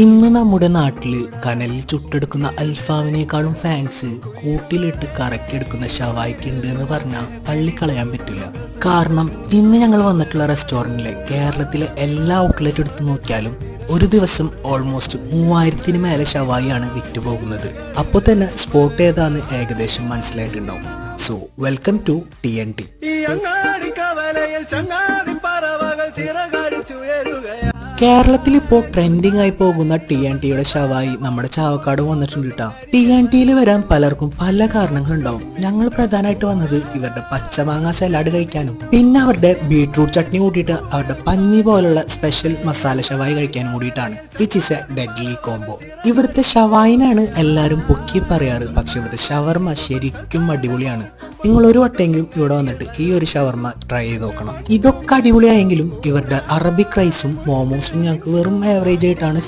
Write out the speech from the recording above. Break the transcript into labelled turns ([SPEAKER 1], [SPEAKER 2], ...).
[SPEAKER 1] ഇന്ന് നമ്മുടെ നാട്ടില് കനലിൽ ചുട്ടെടുക്കുന്ന അൽഫാമിനേക്കാളും ഫാൻസ് കൂട്ടിലിട്ട് കറക്കിയെടുക്കുന്ന ഷവായിക്കുണ്ട് എന്ന് പറഞ്ഞാൽ തള്ളിക്കളയാൻ പറ്റില്ല. കാരണം ഇന്ന് ഞങ്ങൾ വന്നിട്ടുള്ള റെസ്റ്റോറൻറ്റിലെ കേരളത്തിലെ എല്ലാ ഔട്ട്ലെറ്റ് എടുത്തു നോക്കിയാലും ഒരു ദിവസം ഓൾമോസ്റ്റ് 3000-ന് മേലെ ഷവായിയാണ് വിറ്റുപോകുന്നത്. അപ്പോൾ തന്നെ സ്പോട്ട് ഏതാന്ന് ഏകദേശം മനസ്സിലായിട്ടുണ്ടാവും. So welcome to TNT. കേരളത്തിൽ ഇപ്പോൾ ട്രെൻഡിങ് ആയി പോകുന്ന TNTയുടെ ഷവായി നമ്മുടെ ചാവക്കാട് വന്നിട്ടുണ്ട് കേട്ടോ. TNTയിൽ വരാൻ പലർക്കും പല കാരണങ്ങളുണ്ടാവും. ഞങ്ങൾ പ്രധാനമായിട്ട് വന്നത് ഇവരുടെ പച്ചമാങ്ങ സലാഡ് കഴിക്കാനും പിന്നെ അവരുടെ ബീട്രൂട്ട് ചട്നി കൂട്ടിയിട്ട് അവരുടെ പഞ്ഞി പോലുള്ള സ്പെഷ്യൽ മസാല ഷവായി കഴിക്കാനും കൂടിയിട്ടാണ്. Which is A deadly combo. ഇവിടുത്തെ ഷവായിനാണ് എല്ലാവരും പൊക്കി പറയാറ്, പക്ഷെ ഇവിടുത്തെ ഷവർമ ശരിക്കും അടിപൊളിയാണ്. നിങ്ങൾ ഒരു വട്ടെങ്കിലും ഇവിടെ വന്നിട്ട് ഈ ഒരു ഷവർമ ട്രൈ ചെയ്ത് നോക്കണം. ഇതൊക്കെ അടിപൊളിയായെങ്കിലും ഇവരുടെ അറബിക് റൈസും മോമോസും ഞങ്ങൾക്ക് വെറും ആവറേജ് ആയിട്ടാണ്